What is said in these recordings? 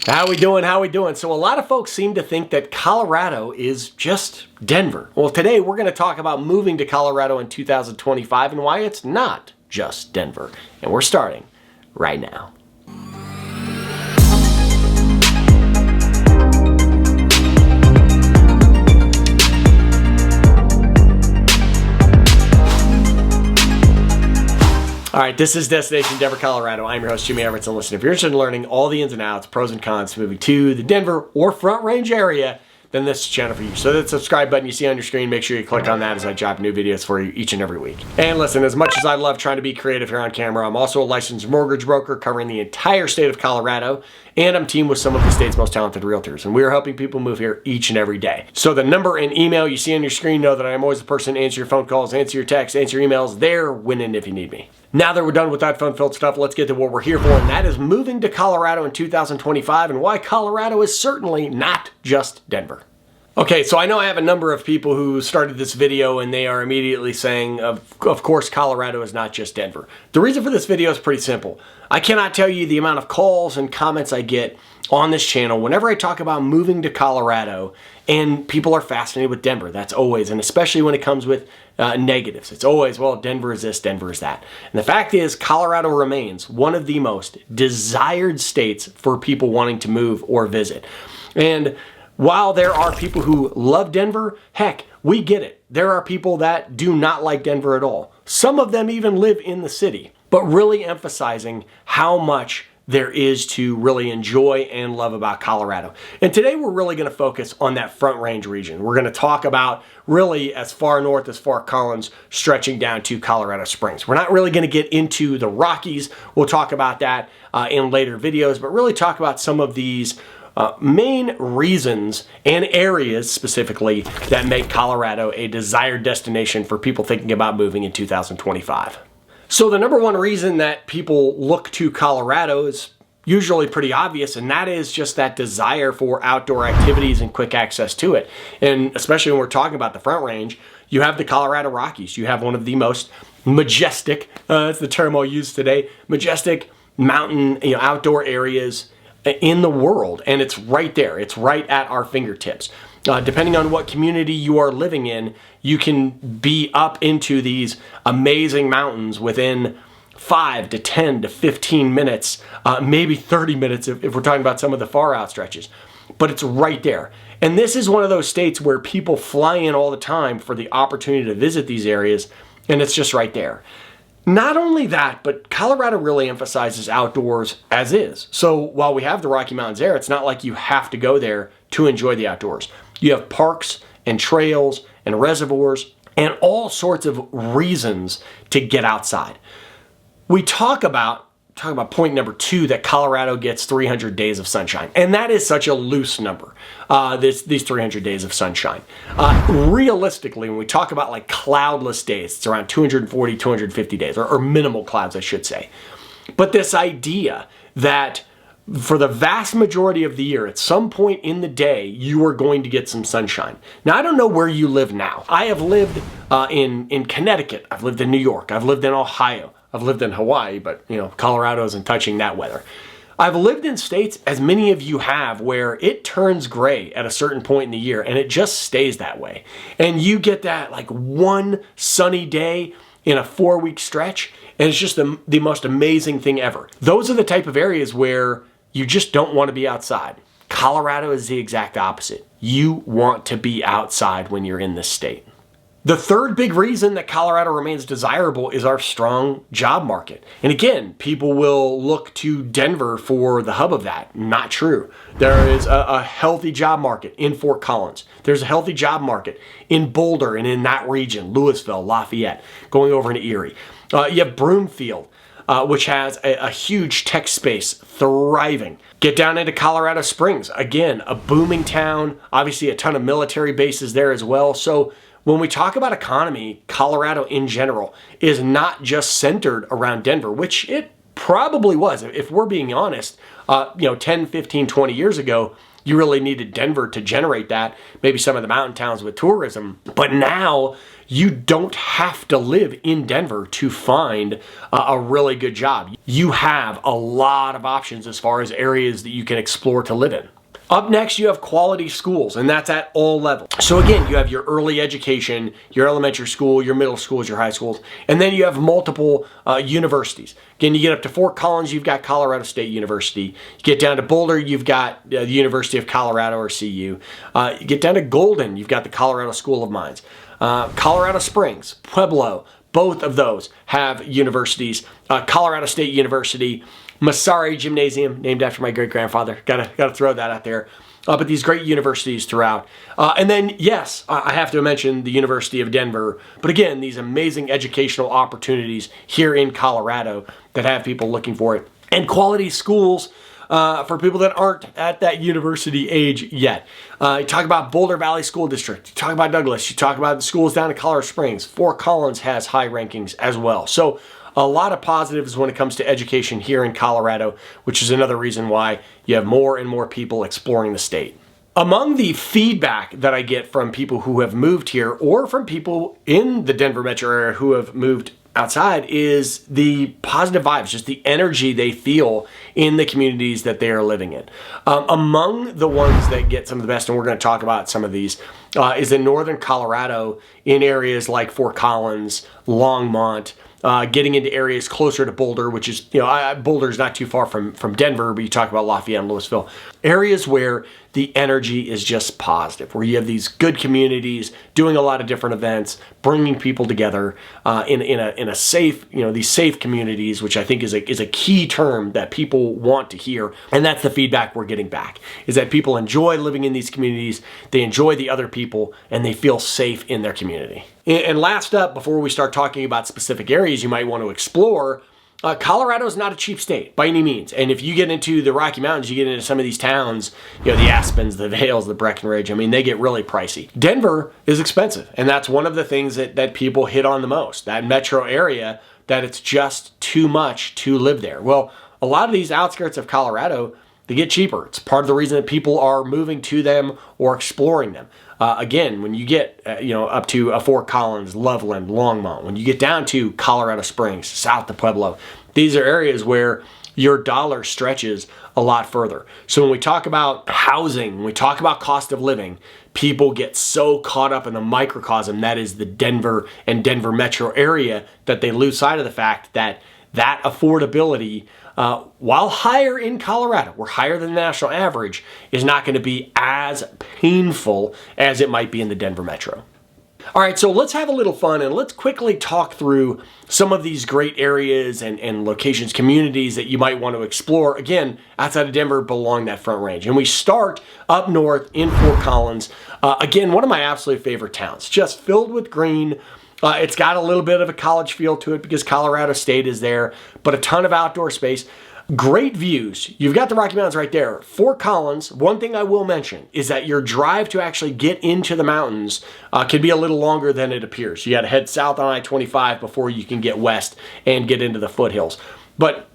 How we doing? How we doing? So a lot of folks seem to think that Colorado is just Denver. Well, today we're going to talk about moving to Colorado in 2025 and why it's not just Denver. And we're starting right now. All right, this is Destination Denver, Colorado. I'm your host, Jimmy Everett. And listen, if you're interested in learning all the ins and outs, pros and cons to moving to the Denver or Front Range area, then this is the channel for you. So that subscribe button you see on your screen, make sure you click on that as I drop new videos for you each and every week. And listen, as much as I love trying to be creative here on camera, I'm also a licensed mortgage broker covering the entire state of Colorado, and I'm teamed with some of the state's most talented realtors, and we are helping people move here each and every day. So the number and email you see on your screen, know that I'm always the person to answer your phone calls, answer your texts, answer your emails. There, winning if you need me. Now that we're done with that fun-filled stuff, let's get to what we're here for, and that is moving to Colorado in 2025 and why Colorado is certainly not just Denver. Okay, so I know I have a number of people who started this video and they are immediately saying, of course, Colorado is not just Denver. The reason for this video is pretty simple. I cannot tell you the amount of calls and comments I get on this channel whenever I talk about moving to Colorado, and people are fascinated with Denver. That's always, and especially when it comes with negatives. It's always, well, Denver is this, Denver is that. And the fact is, Colorado remains one of the most desired states for people wanting to move or visit. And while there are people who love Denver, heck, we get it. There are people that do not like Denver at all. Some of them even live in the city, but really emphasizing how much there is to really enjoy and love about Colorado. And today we're really going to focus on that Front Range region. We're going to talk about really as far north as Fort Collins, stretching down to Colorado Springs. We're not really going to get into the Rockies. We'll talk about that in later videos, but really talk about some of these main reasons and areas specifically that make Colorado a desired destination for people thinking about moving in 2025. So the number one reason that people look to Colorado is usually pretty obvious, and that is just that desire for outdoor activities and quick access to it. And especially when we're talking about the Front Range, you have the Colorado Rockies. You have one of the most majestic, that's the term I'll use today, majestic mountain, outdoor areas in the world, and it's right there. It's right at our fingertips. Depending on what community you are living in, you can be up into these amazing mountains within 5 to 10 to 15 minutes, maybe 30 minutes if we're talking about some of the far out stretches. But it's right there. And this is one of those states where people fly in all the time for the opportunity to visit these areas, and it's just right there. Not only that, but Colorado really emphasizes outdoors as is. So while we have the Rocky Mountains there, it's not like you have to go there to enjoy the outdoors. You have parks and trails and reservoirs and all sorts of reasons to get outside. We talk about point number 2, that Colorado gets 300 days of sunshine. And that is such a loose number, these 300 days of sunshine. Realistically, when we talk about like cloudless days, it's around 240, 250 days, or minimal clouds, I should say. But this idea that for the vast majority of the year, at some point in the day, you are going to get some sunshine. Now, I don't know where you live now. I have lived in Connecticut. I've lived in New York. I've lived in Ohio. I've lived in Hawaii, but Colorado isn't touching that weather. I've lived in states, as many of you have, where it turns gray at a certain point in the year and it just stays that way. And you get that like one sunny day in a 4-week stretch, and it's just the most amazing thing ever. Those are the type of areas where you just don't want to be outside. Colorado is the exact opposite. You want to be outside when you're in this state. The third big reason that Colorado remains desirable is our strong job market. And again, people will look to Denver for the hub of that. Not true. There is a healthy job market in Fort Collins. There's a healthy job market in Boulder and in that region, Louisville, Lafayette, going over into Erie. You have Broomfield, which has a huge tech space thriving. Get down into Colorado Springs. Again, a booming town, obviously a ton of military bases there as well. So when we talk about economy, Colorado in general is not just centered around Denver, which it probably was. If we're being honest, 10, 15, 20 years ago, you really needed Denver to generate that, maybe some of the mountain towns with tourism. But now you don't have to live in Denver to find a really good job. You have a lot of options as far as areas that you can explore to live in. Up next, you have quality schools, and that's at all levels. So again, you have your early education, your elementary school, your middle schools, your high schools, and then you have multiple universities. Again, you get up to Fort Collins, you've got Colorado State University. You get down to Boulder, you've got the University of Colorado, or CU. You get down to Golden, you've got the Colorado School of Mines. Colorado Springs, Pueblo, both of those have universities. Colorado State University, Massari Gymnasium, named after my great-grandfather. Gotta throw that out there. But these great universities throughout. And then, yes, I have to mention the University of Denver. But again, these amazing educational opportunities here in Colorado that have people looking for it. And quality schools for people that aren't at that university age yet. You talk about Boulder Valley School District. You talk about Douglas. You talk about the schools down in Colorado Springs. Fort Collins has high rankings as well. So a lot of positives when it comes to education here in Colorado, which is another reason why you have more and more people exploring the state. Among the feedback that I get from people who have moved here or from people in the Denver metro area who have moved outside is the positive vibes, just the energy they feel in the communities that they are living in. Among the ones that get some of the best, and we're going to talk about some of these, is in northern Colorado in areas like Fort Collins, Longmont, getting into areas closer to Boulder, which is, Boulder is not too far from Denver, but you talk about Lafayette and Louisville. Areas where the energy is just positive, where you have these good communities doing a lot of different events, bringing people together in a safe, these safe communities, which I think is a key term that people want to hear. And that's the feedback we're getting back, is that people enjoy living in these communities, they enjoy the other people, and they feel safe in their community. And last up, before we start talking about specific areas you might want to explore, Colorado is not a cheap state by any means. And if you get into the Rocky Mountains, you get into some of these towns, the Aspens, the Vales, the Breckenridge, they get really pricey. Denver is expensive. And that's one of the things that people hit on the most, that metro area, that it's just too much to live there. Well, a lot of these outskirts of Colorado, they get cheaper. It's part of the reason that people are moving to them or exploring them. Again, when you get up to Fort Collins, Loveland, Longmont, when you get down to Colorado Springs, south of Pueblo, these are areas where your dollar stretches a lot further. So when we talk about housing, when we talk about cost of living, people get so caught up in the microcosm that is the Denver and Denver metro area that they lose sight of the fact that affordability, while higher in Colorado, we're higher than the national average, is not going to be as painful as it might be in the Denver metro. All right, so let's have a little fun and let's quickly talk through some of these great areas and locations, communities that you might want to explore, again, outside of Denver, but along that Front Range. And we start up north in Fort Collins. Again, one of my absolute favorite towns, just filled with green. It's got a little bit of a college feel to it because Colorado State is there, but a ton of outdoor space. Great views. You've got the Rocky Mountains right there. Fort Collins, one thing I will mention is that your drive to actually get into the mountains can be a little longer than it appears. You got to head south on I-25 before you can get west and get into the foothills. But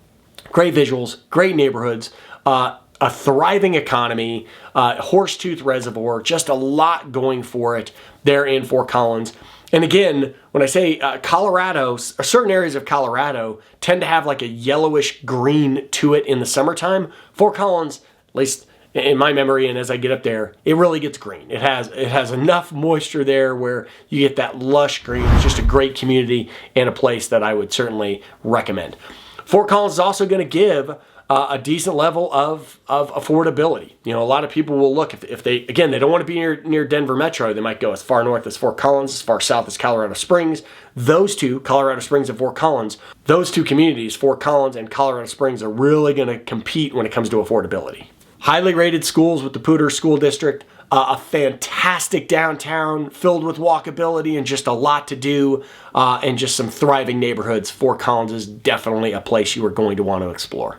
great visuals, great neighborhoods, a thriving economy, Horsetooth Reservoir, just a lot going for it there in Fort Collins. And again, when I say Colorado, certain areas of Colorado tend to have like a yellowish green to it in the summertime. Fort Collins, at least in my memory and as I get up there, it really gets green. It has enough moisture there where you get that lush green. It's just a great community and a place that I would certainly recommend. Fort Collins is also going to give a decent level of affordability. A lot of people will look, if they don't want to be near Denver Metro, they might go as far north as Fort Collins, as far south as Colorado Springs. Those two, Colorado Springs and Fort Collins, those two communities, Fort Collins and Colorado Springs, are really going to compete when it comes to affordability. Highly rated schools with the Poudre School District, a fantastic downtown filled with walkability and just a lot to do, and just some thriving neighborhoods. Fort Collins is definitely a place you are going to want to explore.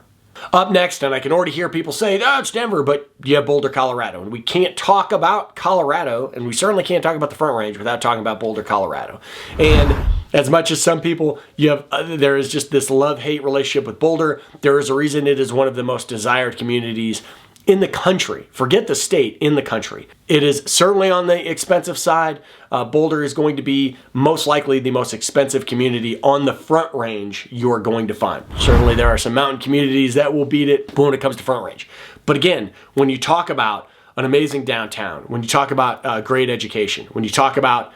Up next, and I can already hear people say, it's Denver, but you have Boulder, Colorado. And we can't talk about Colorado, and we certainly can't talk about the Front Range without talking about Boulder, Colorado. And As much as some people, there is just this love-hate relationship with Boulder, there is a reason it is one of the most desired communities in the country. Forget the state, in the country. It is certainly on the expensive side. Boulder is going to be most likely the most expensive community on the Front Range you're going to find. Certainly there are some mountain communities that will beat it when it comes to Front Range. But again, when you talk about an amazing downtown, when you talk about great education, when you talk about,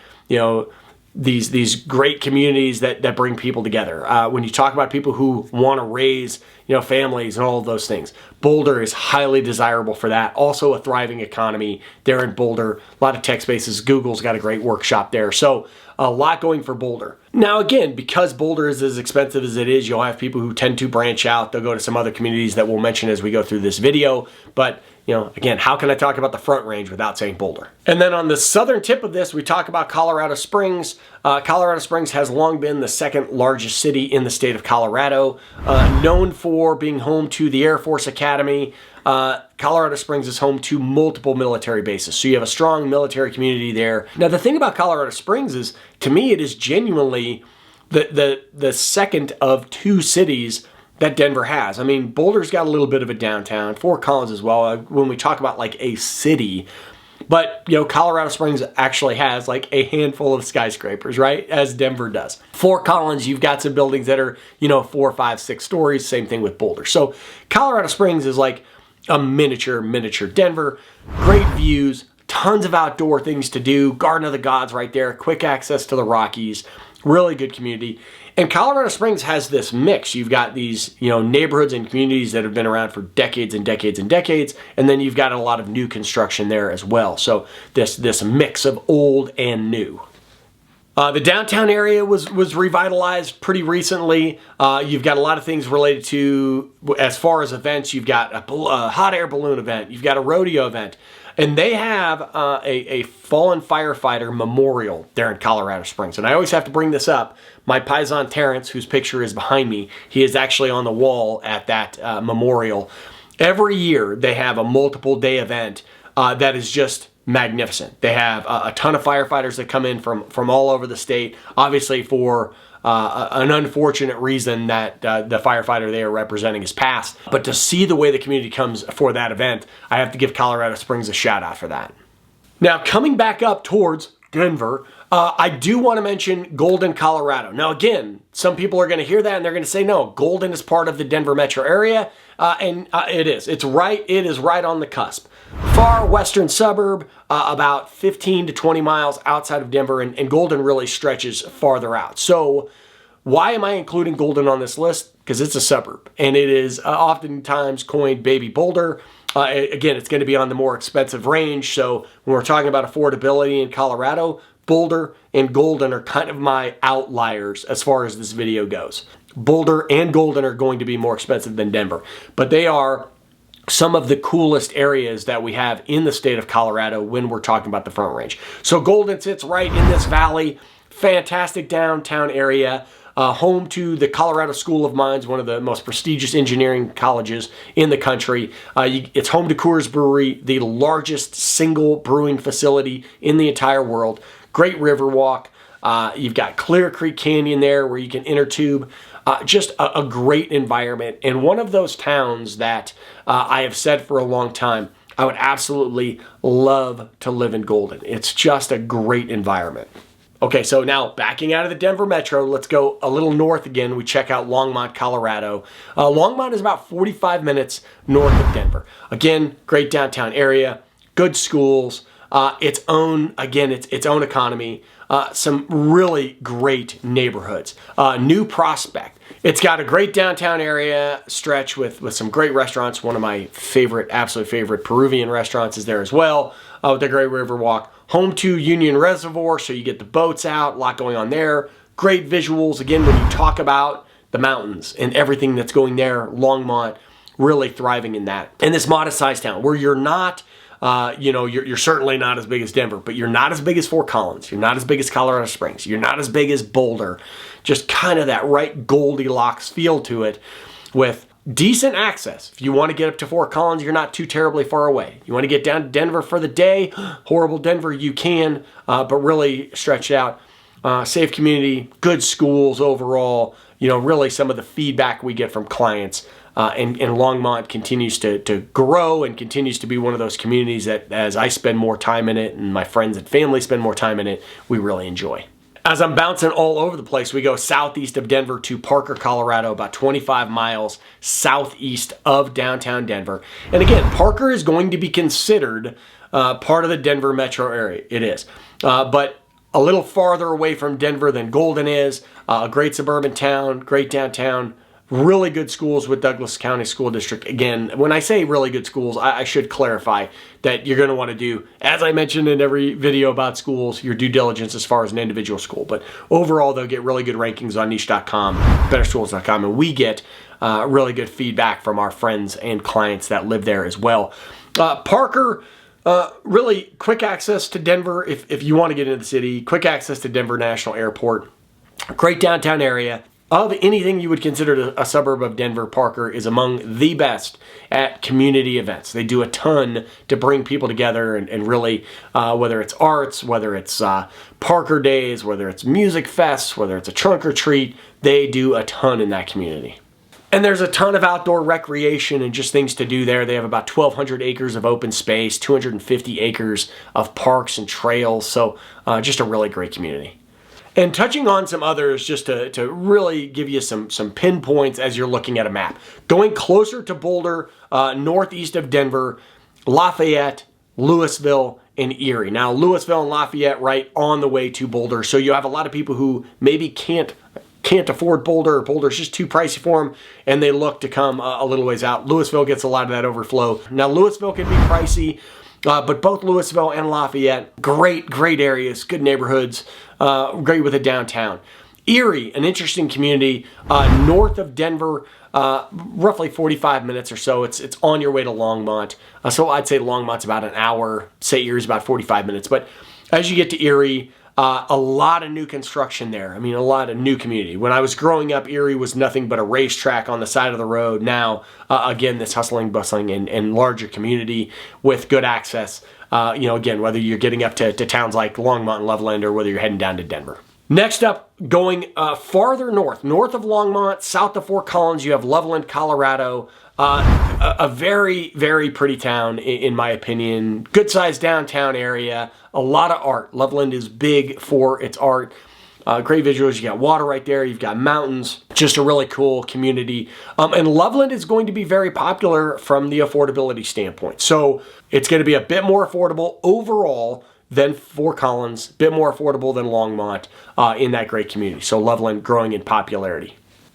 these great communities that bring people together. When you talk about people who want to raise, families and all of those things, Boulder is highly desirable for that. Also a thriving economy there in Boulder. A lot of tech spaces. Google's got a great workshop there. So a lot going for Boulder. Now again, because Boulder is as expensive as it is, you'll have people who tend to branch out. They'll go to some other communities that we'll mention as we go through this video. But again, how can I talk about the Front Range without saying Boulder? And then on the southern tip of this, we talk about Colorado Springs. Colorado Springs has long been the second largest city in the state of Colorado, known for being home to the Air Force Academy. Colorado Springs is home to multiple military bases, so you have a strong military community there. Now, the thing about Colorado Springs is, to me, it is genuinely the second of two cities that Denver has. I mean, Boulder's got a little bit of a downtown, Fort Collins as well, when we talk about like a city. But, Colorado Springs actually has like a handful of skyscrapers, right? As Denver does. Fort Collins, you've got some buildings that are, 4, 5, 6 stories. Same thing with Boulder. So Colorado Springs is like a miniature Denver. Great views, tons of outdoor things to do. Garden of the Gods right there. Quick access to the Rockies. Really good community. And Colorado Springs has this mix. You've got these, neighborhoods and communities that have been around for decades and decades and decades, and then you've got a lot of new construction there as well. So this mix of old and new. The downtown area was revitalized pretty recently. You've got a lot of things related to, as far as events, you've got a hot air balloon event, you've got a rodeo event, and they have a fallen firefighter memorial there in Colorado Springs. And I always have to bring this up. My paisan Terrence, whose picture is behind me, he is actually on the wall at that memorial. Every year they have a multiple day event that is just magnificent. They have a ton of firefighters that come in from all over the state, obviously for an unfortunate reason that the firefighter they are representing is passed. But to see the way the community comes for that event, I have to give Colorado Springs a shout out for that. Now, coming back up towards Denver, I do want to mention Golden, Colorado. Now, again, some people are going to hear that and they're going to say, no, Golden is part of the Denver metro area, and it is. It is right on the cusp. Far western suburb, about 15 to 20 miles outside of Denver, and Golden really stretches farther out. So why am I including Golden on this list? Because it's a suburb, and it is oftentimes coined Baby Boulder. Again, it's going to be on the more expensive range, so when we're talking about affordability in Colorado, Boulder and Golden are kind of my outliers as far as this video goes. Boulder and Golden are going to be more expensive than Denver, but they are some of the coolest areas that we have in the state of Colorado when we're talking about the Front Range. So Golden sits right in this valley, fantastic downtown area, home to the Colorado School of Mines, one of the most prestigious engineering colleges in the country. It's home to Coors Brewery, the largest single brewing facility in the entire world. Great river walk. You've got Clear Creek Canyon there where you can intertube. Just a great environment, and one of those towns that I have said for a long time, I would absolutely love to live in Golden. It's just a great environment. Okay, so now backing out of the Denver metro, let's go a little north again. We check out Longmont, Colorado. Longmont is about 45 minutes north of Denver. Again, great downtown area, good schools, its own economy, some really great neighborhoods. New Prospect. It's got a great downtown area stretch with some great restaurants. One of my absolute favorite Peruvian restaurants is there as well, with a great river walk. Home to Union Reservoir, so you get the boats out, a lot going on there. Great visuals. Again, when you talk about the mountains and everything that's going there, Longmont really thriving in that. And this modest sized town where you're not, you're certainly not as big as Denver, but you're not as big as Fort Collins. You're not as big as Colorado Springs. You're not as big as Boulder. Just kind of that right Goldilocks feel to it with decent access. If you want to get up to Fort Collins, you're not too terribly far away. You want to get down to Denver for the day, horrible Denver, you can, but really stretch out. safe community, good schools overall. Really some of the feedback we get from clients. And Longmont continues to grow and continues to be one of those communities that, as I spend more time in it and my friends and family spend more time in it, we really enjoy. As I'm bouncing all over the place, we go southeast of Denver to Parker, Colorado, about 25 miles southeast of downtown Denver. And again, Parker is going to be considered part of the Denver metro area. It is. But a little farther away from Denver than Golden is. A great suburban town, great downtown. Really good schools with Douglas County School District. Again, when I say really good schools, I should clarify that you're going to want to do, as I mentioned in every video about schools, your due diligence as far as an individual school. But overall, they'll get really good rankings on niche.com, betterschools.com, and we get really good feedback from our friends and clients that live there as well. Parker, really quick access to Denver if you want to get into the city, quick access to Denver National Airport, great downtown area. Of anything you would consider a suburb of Denver, Parker is among the best at community events. They do a ton to bring people together and really, whether it's arts, whether it's Parker Days, whether it's music fests, whether it's a trunk or treat, they do a ton in that community. And there's a ton of outdoor recreation and just things to do there. They have about 1,200 acres of open space, 250 acres of parks and trails, so just a really great community. And touching on some others just to really give you some pinpoints as you're looking at a map. Going closer to Boulder, northeast of Denver, Lafayette, Louisville, and Erie. Now, Louisville and Lafayette right on the way to Boulder. So you have a lot of people who maybe can't afford Boulder, or Boulder's just too pricey for them, and they look to come a little ways out. Louisville gets a lot of that overflow. Now, Louisville can be pricey, but both Louisville and Lafayette, great areas, good neighborhoods, great with a downtown. Erie, an interesting community, north of Denver, roughly 45 minutes or so. It's on your way to Longmont. So I'd say Longmont's about an hour, say Erie's about 45 minutes. But as you get to Erie, a lot of new construction there. I mean, a lot of new community. When I was growing up, Erie was nothing but a racetrack on the side of the road. Now, again, this hustling, bustling, and larger community with good access. Again, whether you're getting up to towns like Longmont and Loveland or whether you're heading down to Denver. Next up, going farther north of Longmont, south of Fort Collins, you have Loveland, Colorado. A very, very pretty town, in my opinion. Good-sized downtown area. A lot of art. Loveland is big for its art. Great visuals. You got water right there. You've got mountains. Just a really cool community. And Loveland is going to be very popular from the affordability standpoint. So it's going to be a bit more affordable overall than Fort Collins, a bit more affordable than Longmont in that great community. So Loveland growing in popularity.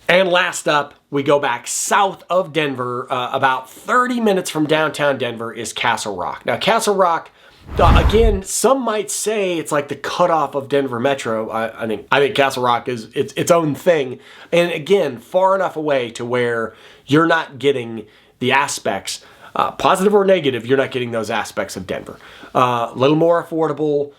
And last up, we go back south of Denver, about 30 minutes from downtown Denver is Castle Rock. Now, Castle Rock, again, some might say it's like the cutoff of Denver Metro. I think Castle Rock is its own thing. And again, far enough away to where you're not getting the aspects, positive or negative, you're not getting those aspects of Denver. A little more affordable,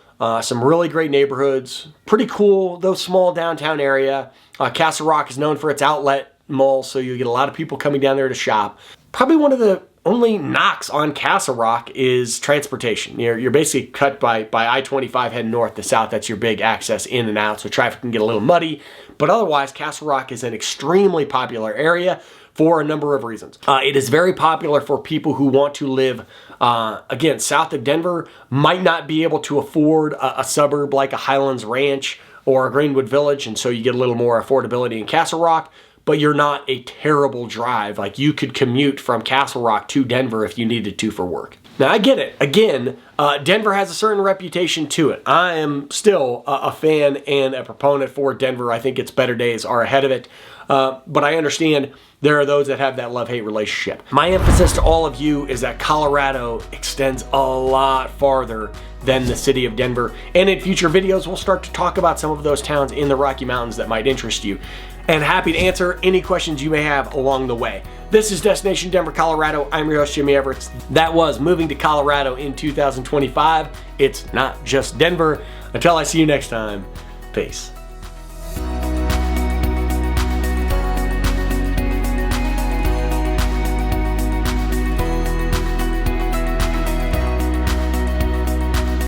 some really great neighborhoods, pretty cool, though small downtown area. Castle Rock is known for its outlet mall, so you get a lot of people coming down there to shop. Probably one of the only knocks on Castle Rock is transportation. You're basically cut by I-25 heading north to south. That's your big access in and out, so traffic can get a little muddy. But otherwise, Castle Rock is an extremely popular area for a number of reasons. It is very popular for people who want to live, again, south of Denver, might not be able to afford a suburb like a Highlands Ranch or a Greenwood Village, and so you get a little more affordability in Castle Rock, but you're not a terrible drive. Like, you could commute from Castle Rock to Denver if you needed to for work. Now, I get it. Again, Denver has a certain reputation to it. I am still a fan and a proponent for Denver. I think its better days are ahead of it. But I understand there are those that have that love-hate relationship. My emphasis to all of you is that Colorado extends a lot farther than the city of Denver. And in future videos, we'll start to talk about some of those towns in the Rocky Mountains that might interest you. And happy to answer any questions you may have along the way. This is Destination Denver, Colorado. I'm your host, Jimmy Everett. That was moving to Colorado in 2025. It's not just Denver. Until I see you next time, peace.